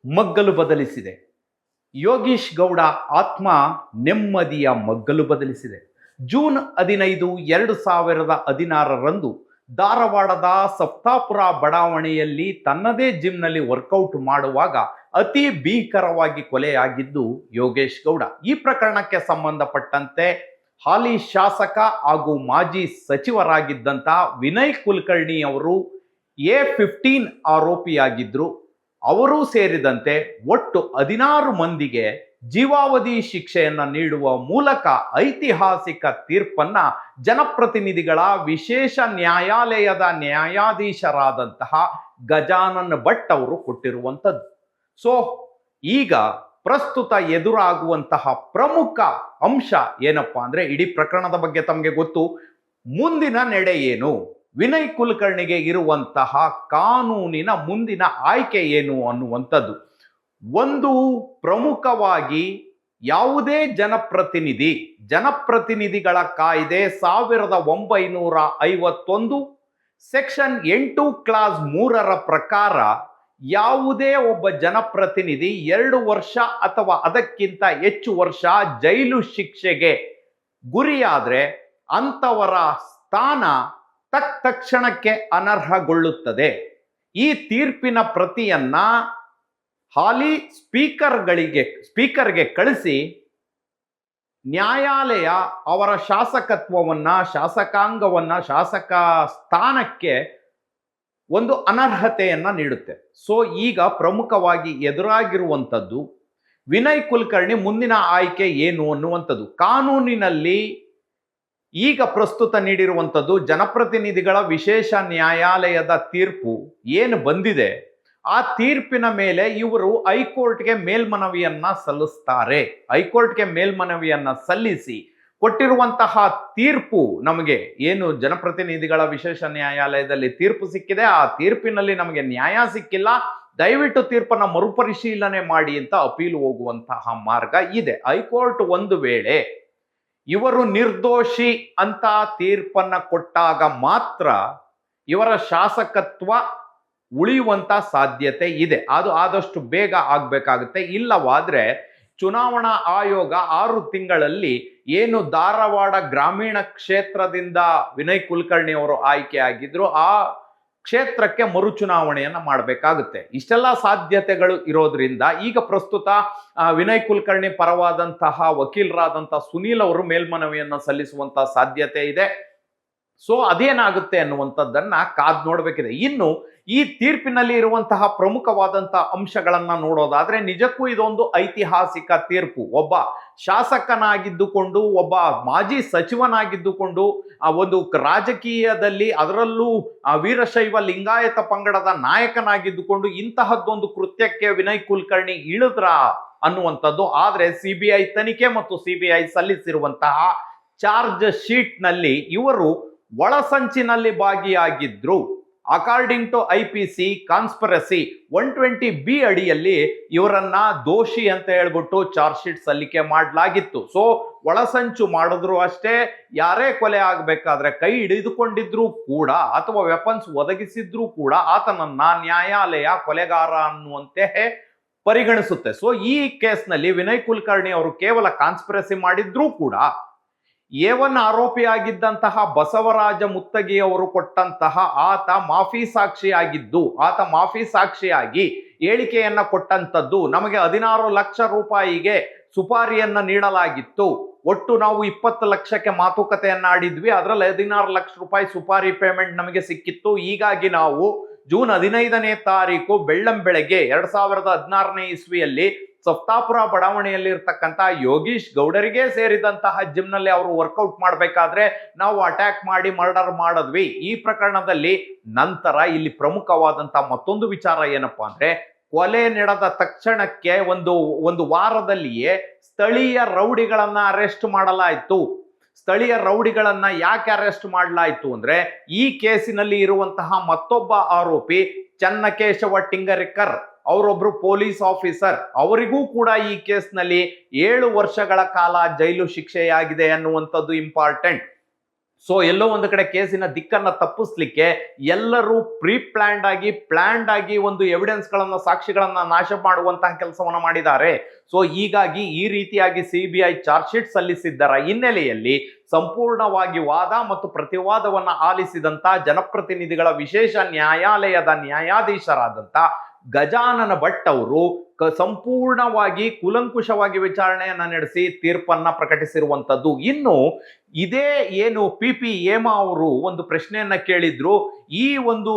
ಮಗ್ಗಲು ಬದಲಿಸಿದೆ. ಯೋಗೀಶ್ ಗೌಡ ಆತ್ಮ ನೆಮ್ಮದಿಯ ಮಗ್ಗಲು ಬದಲಿಸಿದೆ. ಜೂನ್ 15, 2016ರಂದು ಧಾರವಾಡದ ಸಪ್ತಾಪುರ ಬಡಾವಣೆಯಲ್ಲಿ ತನ್ನದೇ ಜಿಮ್ನಲ್ಲಿ ವರ್ಕೌಟ್ ಮಾಡುವಾಗ ಅತಿ ಭೀಕರವಾಗಿ ಕೊಲೆಯಾಗಿದ್ದು ಯೋಗೇಶ್ ಗೌಡ. ಈ ಪ್ರಕರಣಕ್ಕೆ ಸಂಬಂಧಪಟ್ಟಂತೆ ಹಾಲಿ ಶಾಸಕ ಹಾಗೂ ಮಾಜಿ ಸಚಿವರಾಗಿದ್ದಂತಹ ವಿನಯ್ ಕುಲಕರ್ಣಿ ಅವರು A15 ಆರೋಪಿಯಾಗಿದ್ದರು. ಅವರೂ ಸೇರಿದಂತೆ ಒಟ್ಟು 16 ಮಂದಿಗೆ ಜೀವಾವಧಿ ಶಿಕ್ಷೆಯನ್ನು ನೀಡುವ ಮೂಲಕ ಐತಿಹಾಸಿಕ ತೀರ್ಪನ್ನ ಜನಪ್ರತಿನಿಧಿಗಳ ವಿಶೇಷ ನ್ಯಾಯಾಲಯದ ನ್ಯಾಯಾಧೀಶರಾದಂತಹ ಗಜಾನನ್ ಭಟ್ ಅವರು ಕೊಟ್ಟಿರುವಂಥದ್ದು. ಸೊ ಈಗ ಪ್ರಸ್ತುತ ಎದುರಾಗುವಂತಹ ಪ್ರಮುಖ ಅಂಶ ಏನಪ್ಪಾ ಅಂದ್ರೆ, ಇಡೀ ಪ್ರಕರಣದ ಬಗ್ಗೆ ತಮಗೆ ಗೊತ್ತು. ಮುಂದಿನ ನಡೆ ಏನು, ವಿನಯ್ ಕುಲಕರ್ಣಿಗೆ ಇರುವಂತಹ ಕಾನೂನಿನ ಮುಂದಿನ ಆಯ್ಕೆ ಏನು ಅನ್ನುವಂಥದ್ದು. ಒಂದು ಪ್ರಮುಖವಾಗಿ ಯಾವುದೇ ಜನಪ್ರತಿನಿಧಿಗಳ ಕಾಯ್ದೆ 1951 ಸೆಕ್ಷನ್ 8 ಕ್ಲಾಸ್ 3ರ ಪ್ರಕಾರ ಯಾವುದೇ ಒಬ್ಬ ಜನಪ್ರತಿನಿಧಿ 2 ವರ್ಷ ಅಥವಾ ಅದಕ್ಕಿಂತ ಹೆಚ್ಚು ವರ್ಷ ಜೈಲು ಶಿಕ್ಷೆಗೆ ಗುರಿಯಾದ್ರೆ ಅಂತವರ ಸ್ಥಾನ ತಕ್ಷಣಕ್ಕೆ ಅನರ್ಹಗೊಳ್ಳುತ್ತದೆ. ಈ ತೀರ್ಪಿನ ಪ್ರತಿಯನ್ನ ಹಾಲಿ ಸ್ಪೀಕರ್ಗೆ ಕಳಿಸಿ ನ್ಯಾಯಾಲಯ ಅವರ ಶಾಸಕಾಂಗವನ್ನ ಶಾಸಕ ಸ್ಥಾನಕ್ಕೆ ಒಂದು ಅನರ್ಹತೆಯನ್ನ ನೀಡುತ್ತೆ. ಸೊ ಈಗ ಪ್ರಮುಖವಾಗಿ ಎದುರಾಗಿರುವಂಥದ್ದು ವಿನಯ್ ಕುಲಕರ್ಣಿ ಮುಂದಿನ ಆಯ್ಕೆ ಏನು ಅನ್ನುವಂಥದ್ದು. ಕಾನೂನಿನಲ್ಲಿ ಈಗ ಪ್ರಸ್ತುತ ನೀಡಿರುವಂಥದ್ದು ಜನಪ್ರತಿನಿಧಿಗಳ ವಿಶೇಷ ನ್ಯಾಯಾಲಯದ ತೀರ್ಪು ಏನು ಬಂದಿದೆ, ಆ ತೀರ್ಪಿನ ಮೇಲೆ ಇವರು ಹೈಕೋರ್ಟ್ಗೆ ಮೇಲ್ಮನವಿಯನ್ನ ಸಲ್ಲಿಸ್ತಾರೆ. ಹೈಕೋರ್ಟ್ಗೆ ಮೇಲ್ಮನವಿಯನ್ನ ಸಲ್ಲಿಸಿ ಕೊಟ್ಟಿರುವಂತಹ ತೀರ್ಪು ನಮಗೆ ಏನು ಜನಪ್ರತಿನಿಧಿಗಳ ವಿಶೇಷ ನ್ಯಾಯಾಲಯದಲ್ಲಿ ತೀರ್ಪು ಸಿಕ್ಕಿದೆ, ಆ ತೀರ್ಪಿನಲ್ಲಿ ನಮಗೆ ನ್ಯಾಯ ಸಿಕ್ಕಿಲ್ಲ, ದಯವಿಟ್ಟು ತೀರ್ಪನ್ನ ಮರುಪರಿಶೀಲನೆ ಮಾಡಿ ಅಂತ ಅಪೀಲ್ ಹೋಗುವಂತಹ ಮಾರ್ಗ ಇದೆ. ಹೈಕೋರ್ಟ್ ಒಂದು ವೇಳೆ ಇವರು ನಿರ್ದೋಷಿ ಅಂತ ತೀರ್ಪನ್ನ ಕೊಟ್ಟಾಗ ಮಾತ್ರ ಇವರ ಶಾಸಕತ್ವ ಉಳಿಯುವಂತ ಸಾಧ್ಯತೆ ಇದೆ. ಅದು ಆದಷ್ಟು ಬೇಗ ಆಗ್ಬೇಕಾಗುತ್ತೆ. ಇಲ್ಲವಾದ್ರೆ ಚುನಾವಣಾ ಆಯೋಗ 6 ತಿಂಗಳಲ್ಲಿ ಏನು ಧಾರವಾಡ ಗ್ರಾಮೀಣ ಕ್ಷೇತ್ರದಿಂದ ವಿನಯ್ ಕುಲಕರ್ಣಿ ಅವರು ಆಯ್ಕೆ ಆಗಿದ್ರು ಆ ಕ್ಷೇತ್ರಕ್ಕೆ ಮರು ಚುನಾವಣೆಯನ್ನ ಮಾಡಬೇಕಾಗುತ್ತೆ. ಇಷ್ಟೆಲ್ಲ ಸಾಧ್ಯತೆಗಳು ಇರೋದ್ರಿಂದ ಈಗ ಪ್ರಸ್ತುತ ವಿನಯ್ ಕುಲಕರ್ಣಿ ಪರವಾದಂತಹ ವಕೀಲರಾದಂತಹ ಸುನೀಲ್ ಅವರು ಮೇಲ್ಮನವಿಯನ್ನ ಸಲ್ಲಿಸುವಂತಹ ಸಾಧ್ಯತೆ ಇದೆ. ಸೊ ಅದೇನಾಗುತ್ತೆ ಅನ್ನುವಂಥದ್ದನ್ನ ಕಾದ್ ನೋಡ್ಬೇಕಿದೆ. ಇನ್ನು ಈ ತೀರ್ಪಿನಲ್ಲಿ ಇರುವಂತಹ ಪ್ರಮುಖವಾದಂತಹ ಅಂಶಗಳನ್ನ ನೋಡೋದಾದ್ರೆ ನಿಜಕ್ಕೂ ಇದೊಂದು ಐತಿಹಾಸಿಕ ತೀರ್ಪು. ಒಬ್ಬ ಶಾಸಕನಾಗಿದ್ದುಕೊಂಡು ಒಬ್ಬ ಮಾಜಿ ಸಚಿವನಾಗಿದ್ದುಕೊಂಡು ಒಂದು ರಾಜಕೀಯದಲ್ಲಿ ಅದರಲ್ಲೂ ವೀರಶೈವ ಲಿಂಗಾಯತ ಪಂಗಡದ ನಾಯಕನಾಗಿದ್ದುಕೊಂಡು ಇಂತಹದ್ದೊಂದು ಕೃತ್ಯಕ್ಕೆ ವಿನಯ್ ಕುಲಕರ್ಣಿ ಇಳಿದ್ರ ಅನ್ನುವಂಥದ್ದು. ಆದ್ರೆ ಸಿಬಿಐ ತನಿಖೆ ಮತ್ತು ಸಿಬಿಐ ಸಲ್ಲಿಸಿರುವಂತಹ ಚಾರ್ಜ್ ಶೀಟ್ ನಲ್ಲಿ ಇವರು ಒಳಸಂಚಿನಲ್ಲಿ ಭಾಗಿಯಾಗಿದ್ರು. According to IPC conspiracy 120B ಅಡಿಯಲ್ಲಿ ಇವರನ್ನ ದೋಷಿ ಅಂತ ಹೇಳ್ಬಿಟ್ಟು ಚಾರ್ಜ್ ಶೀಟ್ ಸಲ್ಲಿಕೆ ಮಾಡಲಾಗಿತ್ತು. ಸೊ ಒಳಸಂಚು ಮಾಡಿದ್ರು ಅಷ್ಟೇ, ಯಾರೇ ಕೊಲೆ ಆಗ್ಬೇಕಾದ್ರೆ ಕೈ ಹಿಡಿದುಕೊಂಡಿದ್ರು ಕೂಡ ಅಥವಾ ವೆಪನ್ಸ್ ಒದಗಿಸಿದ್ರು ಕೂಡ ಆತನನ್ನ ನ್ಯಾಯಾಲಯ ಕೊಲೆಗಾರ ಅನ್ನುವಂತೆ ಪರಿಗಣಿಸುತ್ತೆ. ಸೊ ಈ ಕೇಸ್ನಲ್ಲಿ ವಿನಯ್ ಕುಲಕರ್ಣಿ ಅವರು ಕೇವಲ ಕಾನ್ಸ್ಪಿರಸಿ ಮಾಡಿದ್ರೂ ಕೂಡ A1 ಆರೋಪಿಯಾಗಿದ್ದಂತಹ ಬಸವರಾಜ ಮುತ್ತಗಿ ಅವರು ಕೊಟ್ಟಂತಹ ಆತ ಮಾಫಿ ಸಾಕ್ಷಿಯಾಗಿ ಹೇಳಿಕೆಯನ್ನ ಕೊಟ್ಟಂತದ್ದು ನಮಗೆ 16 ಲಕ್ಷ ರೂಪಾಯಿಗೆ ಸುಪಾರಿಯನ್ನ ನೀಡಲಾಗಿತ್ತು. ಒಟ್ಟು ನಾವು 20 ಲಕ್ಷಕ್ಕೆ ಮಾತುಕತೆಯನ್ನ ಆಡಿದ್ವಿ, ಅದರಲ್ಲಿ 16 ಲಕ್ಷ ರೂಪಾಯಿ ಸುಪಾರಿ ಪೇಮೆಂಟ್ ನಮಗೆ ಸಿಕ್ಕಿತ್ತು. ಹೀಗಾಗಿ ನಾವು ಜೂನ್ 15ನೇ ತಾರೀಕು ಬೆಳ್ಳಂಬೆಳಗ್ಗೆ 2016ನೇ ಇಸ್ವಿಯಲ್ಲಿ ಸಪ್ತಾಪುರ ಬಡಾವಣೆಯಲ್ಲಿ ಇರ್ತಕ್ಕಂಥ ಯೋಗೀಶ್ ಗೌಡರಿಗೆ ಸೇರಿದಂತಹ ಜಿಮ್ನಲ್ಲಿ ಅವರು ವರ್ಕೌಟ್ ಮಾಡಬೇಕಾದ್ರೆ ನಾವು ಅಟ್ಯಾಕ್ ಮಾಡಿ ಮರ್ಡರ್ ಮಾಡಿದ್ವಿ. ಈ ಪ್ರಕರಣದಲ್ಲಿ ನಂತರ ಇಲ್ಲಿ ಪ್ರಮುಖವಾದಂತಹ ಮತ್ತೊಂದು ವಿಚಾರ ಏನಪ್ಪಾ ಅಂದ್ರೆ, ಕೊಲೆ ನಡೆದ ತಕ್ಷಣಕ್ಕೆ ಒಂದು ವಾರದಲ್ಲಿಯೇ ಸ್ಥಳೀಯ ರೌಡಿಗಳನ್ನ ಅರೆಸ್ಟ್ ಮಾಡಲಾಯಿತು. ಸ್ಥಳೀಯ ರೌಡಿಗಳನ್ನ ಯಾಕೆ ಅರೆಸ್ಟ್ ಮಾಡಲಾಯಿತು ಅಂದ್ರೆ, ಈ ಕೇಸಿನಲ್ಲಿ ಇರುವಂತಹ ಮತ್ತೊಬ್ಬ ಆರೋಪಿ ಚನ್ನಕೇಶವ ಟಿಂಗರಿಕರ್ ಅವರೊಬ್ರು ಪೊಲೀಸ್ ಆಫೀಸರ್, ಅವರಿಗೂ ಕೂಡ ಈ ಕೇಸ್ನಲ್ಲಿ 7 ವರ್ಷಗಳ ಕಾಲ ಜೈಲು ಶಿಕ್ಷೆಯಾಗಿದೆ ಅನ್ನುವಂಥದ್ದು ಇಂಪಾರ್ಟೆಂಟ್. ಸೊ ಎಲ್ಲೋ ಒಂದು ಕಡೆ ಕೇಸಿನ ದಿಕ್ಕನ್ನ ತಪ್ಪಿಸ್ಲಿಕ್ಕೆ ಎಲ್ಲರೂ ಪ್ಲಾನ್ಡ್ ಆಗಿ ಒಂದು ಎವಿಡೆನ್ಸ್ ಗಳನ್ನ, ಸಾಕ್ಷಿಗಳನ್ನ ನಾಶ ಮಾಡುವಂತಹ ಕೆಲಸವನ್ನ ಮಾಡಿದ್ದಾರೆ. ಸೊ ಹೀಗಾಗಿ ಈ ರೀತಿಯಾಗಿ ಸಿಬಿಐ ಚಾರ್ಜ್ ಶೀಟ್ ಸಲ್ಲಿಸಿದ್ದರ ಹಿನ್ನೆಲೆಯಲ್ಲಿ ಸಂಪೂರ್ಣವಾಗಿ ವಾದ ಮತ್ತು ಪ್ರತಿವಾದವನ್ನ ಆಲಿಸಿದಂತ ಜನಪ್ರತಿನಿಧಿಗಳ ವಿಶೇಷ ನ್ಯಾಯಾಲಯದ ನ್ಯಾಯಾಧೀಶರಾದಂತ ಗಜಾನನ ಭಟ್ ಅವರು ಸಂಪೂರ್ಣವಾಗಿ ಕೂಲಂಕುಷವಾಗಿ ವಿಚಾರಣೆಯನ್ನ ನಡೆಸಿ ತೀರ್ಪನ್ನ ಪ್ರಕಟಿಸಿರುವಂತದ್ದು. ಇನ್ನು ಇದೇ ಏನು ಪಿ ಹೇಮಾ ಅವರು ಒಂದು ಪ್ರಶ್ನೆಯನ್ನ ಕೇಳಿದ್ರು, ಈ ಒಂದು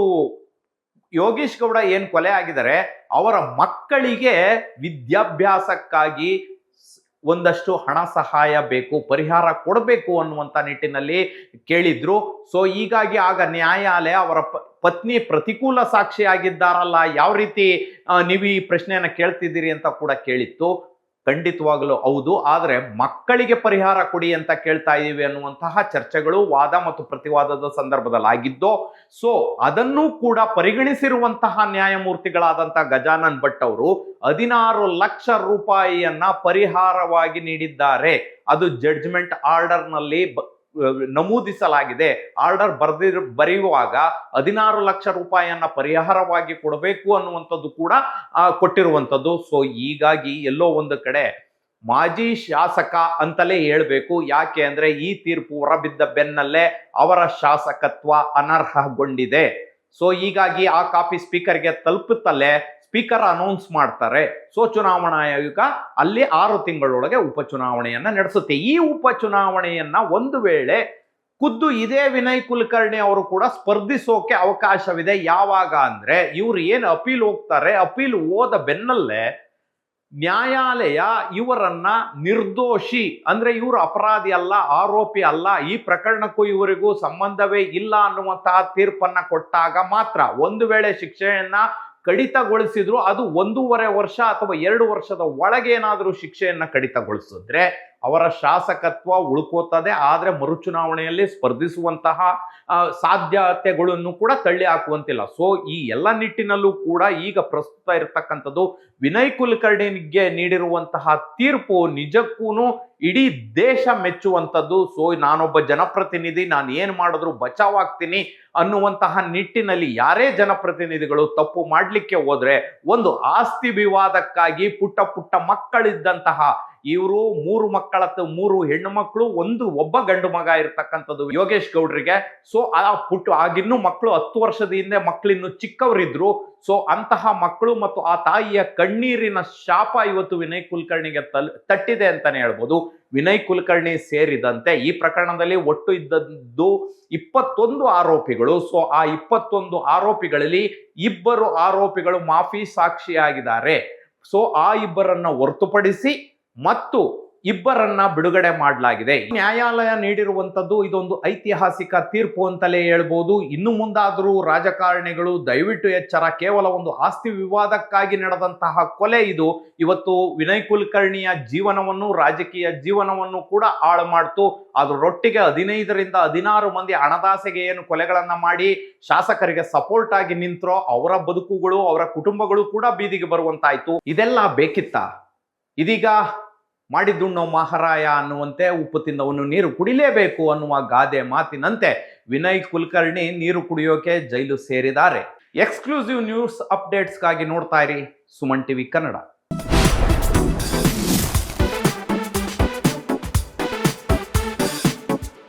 ಯೋಗೇಶ್ ಗೌಡ ಏನ್ ಕೊಲೆ ಆಗಿದ್ದಾರೆ ಅವರ ಮಕ್ಕಳಿಗೆ ವಿದ್ಯಾಭ್ಯಾಸಕ್ಕಾಗಿ ಒಂದಷ್ಟು ಹಣ ಸಹಾಯ ಬೇಕು, ಪರಿಹಾರ ಕೊಡಬೇಕು ಅನ್ನುವಂತ ನಿಟ್ಟಿನಲ್ಲಿ ಕೇಳಿದ್ರು. ಸೊ ಹೀಗಾಗಿ ಆಗ ನ್ಯಾಯಾಲಯ ಅವರ ಪತ್ನಿ ಪ್ರತಿಕೂಲ ಸಾಕ್ಷಿಯಾಗಿದ್ದಾರಲ್ಲ, ಯಾವ ರೀತಿ ನೀವು ಈ ಪ್ರಶ್ನೆಯನ್ನ ಕೇಳ್ತಿದ್ದೀರಿ ಅಂತ ಕೂಡ ಕೇಳಿತ್ತು. ಖಂಡಿತವಾಗಲೂ ಹೌದು, ಆದರೆ ಮಕ್ಕಳಿಗೆ ಪರಿಹಾರ ಕೊಡಿ ಅಂತ ಕೇಳ್ತಾ ಇದೀವಿ ಅನ್ನುವಂತಹ ಚರ್ಚೆಗಳು ವಾದ ಮತ್ತು ಪ್ರತಿವಾದದ ಸಂದರ್ಭದಲ್ಲಿ ಆಗಿದ್ದು. ಸೊ ಅದನ್ನು ಕೂಡ ಪರಿಗಣಿಸಿರುವಂತಹ ನ್ಯಾಯಮೂರ್ತಿಗಳಾದಂತಹ ಗಜಾನನ್ ಭಟ್ ಅವರು 16 ಲಕ್ಷ ರೂಪಾಯಿಯನ್ನ ಪರಿಹಾರವಾಗಿ ನೀಡಿದ್ದಾರೆ. ಅದು ಜಡ್ಜ್ಮೆಂಟ್ ಆರ್ಡರ್ ನಲ್ಲಿ ನಮೂದಿಸಲಾಗಿದೆ. ಆರ್ಡರ್ ಬರೆಯುವಾಗ 16 ಲಕ್ಷ ರೂಪಾಯಿಯನ್ನ ಪರಿಹಾರವಾಗಿ ಕೊಡಬೇಕು ಅನ್ನುವಂಥದ್ದು ಕೂಡ ಕೊಟ್ಟಿರುವಂಥದ್ದು. ಸೊ ಹೀಗಾಗಿ ಎಲ್ಲೋ ಒಂದು ಕಡೆ ಮಾಜಿ ಶಾಸಕ ಅಂತಲೇ ಹೇಳ್ಬೇಕು. ಯಾಕೆ ಅಂದ್ರೆ ಈ ತೀರ್ಪು ಹೊರಬಿದ್ದ ಬೆನ್ನಲ್ಲೇ ಅವರ ಶಾಸಕತ್ವ ಅನರ್ಹಗೊಂಡಿದೆ. ಸೊ ಹೀಗಾಗಿ ಆ ಕಾಪಿ ಸ್ಪೀಕರ್ಗೆ ತಲುಪುತ್ತಲ್ಲೇ ಸ್ಪೀಕರ್ ಅನೌನ್ಸ್ ಮಾಡ್ತಾರೆ. ಸೊ ಚುನಾವಣಾ ಆಯೋಗ ಅಲ್ಲಿ 6 ತಿಂಗಳೊಳಗೆ ಉಪಚುನಾವಣೆಯನ್ನ ನಡೆಸುತ್ತೆ. ಈ ಉಪಚುನಾವಣೆಯನ್ನ ಒಂದು ವೇಳೆ ಖುದ್ದು ಇದೇ ವಿನಯ್ ಕುಲಕರ್ಣಿ ಅವರು ಕೂಡ ಸ್ಪರ್ಧಿಸೋಕೆ ಅವಕಾಶವಿದೆ. ಯಾವಾಗ ಅಂದ್ರೆ ಇವ್ರು ಏನು ಅಪೀಲ್ ಹೋಗ್ತಾರೆ, ಅಪೀಲ್ ಹೋದ ಬೆನ್ನಲ್ಲೇ ನ್ಯಾಯಾಲಯ ಇವರನ್ನ ನಿರ್ದೋಷಿ ಅಂದ್ರೆ ಇವರು ಅಪರಾಧಿ ಅಲ್ಲ, ಆರೋಪಿ ಅಲ್ಲ, ಈ ಪ್ರಕರಣಕ್ಕೂ ಇವರಿಗೂ ಸಂಬಂಧವೇ ಇಲ್ಲ ಅನ್ನುವಂತಹ ತೀರ್ಪನ್ನ ಕೊಟ್ಟಾಗ ಮಾತ್ರ, ಒಂದು ವೇಳೆ ಶಿಕ್ಷೆಯನ್ನ ಕಡಿತಗೊಳಿಸಿದ್ರು ಅದು 1.5 ವರ್ಷ ಅಥವಾ 2 ವರ್ಷದ ಒಳಗೆ ಏನಾದರೂ ಶಿಕ್ಷೆಯನ್ನ ಕಡಿತಗೊಳಿಸಿದ್ರೆ ಅವರ ಶಾಸಕತ್ವ ಉಳ್ಕೋತದೆ. ಆದ್ರೆ ಮರುಚುನಾವಣೆಯಲ್ಲಿ ಸ್ಪರ್ಧಿಸುವಂತಹ ಸಾಧ್ಯತೆಗಳನ್ನು ಕೂಡ ತಳ್ಳಿ ಹಾಕುವಂತಿಲ್ಲ. ಸೊ ಈ ಎಲ್ಲ ನಿಟ್ಟಿನಲ್ಲೂ ಕೂಡ ಈಗ ಪ್ರಸ್ತುತ ಇರತಕ್ಕಂಥದ್ದು ವಿನಯ್ ಕುಲಕರ್ಣಿಗೆ ನೀಡಿರುವಂತಹ ತೀರ್ಪು ನಿಜಕ್ಕೂ ಇಡೀ ದೇಶ ಮೆಚ್ಚುವಂಥದ್ದು. ಸೊ ನಾನೊಬ್ಬ ಜನಪ್ರತಿನಿಧಿ, ನಾನು ಏನ್ ಮಾಡಿದ್ರು ಬಚಾವಾಗ್ತೀನಿ ಅನ್ನುವಂತಹ ನಿಟ್ಟಿನಲ್ಲಿ ಯಾರೇ ಜನಪ್ರತಿನಿಧಿಗಳು ತಪ್ಪು ಮಾಡ್ಲಿಕ್ಕೆ ಹೋದ್ರೆ, ಒಂದು ಆಸ್ತಿ ವಿವಾದಕ್ಕಾಗಿ ಪುಟ್ಟ ಮಕ್ಕಳಿದ್ದಂತಹ ಇವರು 3 ಮಕ್ಕಳತ್ತು, 3 ಹೆಣ್ಣು ಮಕ್ಕಳು, ಒಬ್ಬ ಗಂಡು ಮಗ ಇರ್ತಕ್ಕಂಥದ್ದು ಯೋಗೇಶ್ ಗೌಡ್ರಿಗೆ. ಸೊ ಆಗಿನ್ನೂ ಮಕ್ಕಳು 10 ವರ್ಷದ ಹಿಂದೆ ಮಕ್ಕಳಿನ್ನು ಚಿಕ್ಕವರಿದ್ರು. ಸೊ ಅಂತಹ ಮಕ್ಕಳು ಮತ್ತು ಆ ತಾಯಿಯ ಕಣ್ಣೀರಿನ ಶಾಪ ಇವತ್ತು ವಿನಯ್ ಕುಲಕರ್ಣಿಗೆ ತಟ್ಟಿದೆ ಅಂತಾನೆ ಹೇಳ್ಬೋದು. ವಿನಯ್ ಕುಲಕರ್ಣಿ ಸೇರಿದಂತೆ ಈ ಪ್ರಕರಣದಲ್ಲಿ ಒಟ್ಟು ಇದ್ದದ್ದು 21 ಆರೋಪಿಗಳು. ಸೊ ಆ 21 ಆರೋಪಿಗಳಲ್ಲಿ 2 ಆರೋಪಿಗಳು ಮಾಫಿ ಸಾಕ್ಷಿಯಾಗಿದ್ದಾರೆ. ಸೊ ಆ 2ರನ್ನ ಹೊರತುಪಡಿಸಿ ಮತ್ತು 2ರನ್ನ ಬಿಡುಗಡೆ ಮಾಡಲಾಗಿದೆ. ನ್ಯಾಯಾಲಯ ನೀಡಿರುವಂತದ್ದು ಇದೊಂದು ಐತಿಹಾಸಿಕ ತೀರ್ಪು ಅಂತಲೇ ಹೇಳ್ಬೋದು. ಇನ್ನು ಮುಂದಾದರೂ ರಾಜಕಾರಣಿಗಳು ದಯವಿಟ್ಟು ಎಚ್ಚರ. ಕೇವಲ ಒಂದು ಆಸ್ತಿ ವಿವಾದಕ್ಕಾಗಿ ನಡೆದಂತಹ ಕೊಲೆ ಇದು. ಇವತ್ತು ವಿನಯ್ ಕುಲಕರ್ಣಿಯ ಜೀವನವನ್ನು, ರಾಜಕೀಯ ಜೀವನವನ್ನು ಕೂಡ ಹಾಳು ಮಾಡ್ತು. ಅದರೊಟ್ಟಿಗೆ 15ರಿಂದ 16 ಮಂದಿ ಹಣದಾಸೆಗೆ ಏನು ಕೊಲೆಗಳನ್ನ ಮಾಡಿ ಶಾಸಕರಿಗೆ ಸಪೋರ್ಟ್ ಆಗಿ ನಿಂತರೋ ಅವರ ಬದುಕುಗಳು, ಅವರ ಕುಟುಂಬಗಳು ಕೂಡ ಬೀದಿಗೆ ಬರುವಂತಾಯ್ತು. ಇದೆಲ್ಲ ಬೇಕಿತ್ತ? ಇದೀಗ ಮಾಡಿದ್ದುಣ್ಣೋ ಮಹಾರಾಯ ಅನ್ನುವಂತೆ ಉಪ್ಪು ತಿಂದವನು ನೀರು ಕುಡಿಲೇಬೇಕು ಅನ್ನುವ ಗಾದೆ ಮಾತಿನಂತೆ ವಿನಯ್ ಕುಲಕರ್ಣಿ ನೀರು ಕುಡಿಯೋಕೆ ಜೈಲು ಸೇರಿದ್ದಾರೆ. ಎಕ್ಸ್ಕ್ಲೂಸಿವ್ ನ್ಯೂಸ್ ಅಪ್ಡೇಟ್ಸ್ಗಾಗಿ ನೋಡ್ತಾ ಇರಿ ಸುಮನ್ ಟಿವಿ ಕನ್ನಡ.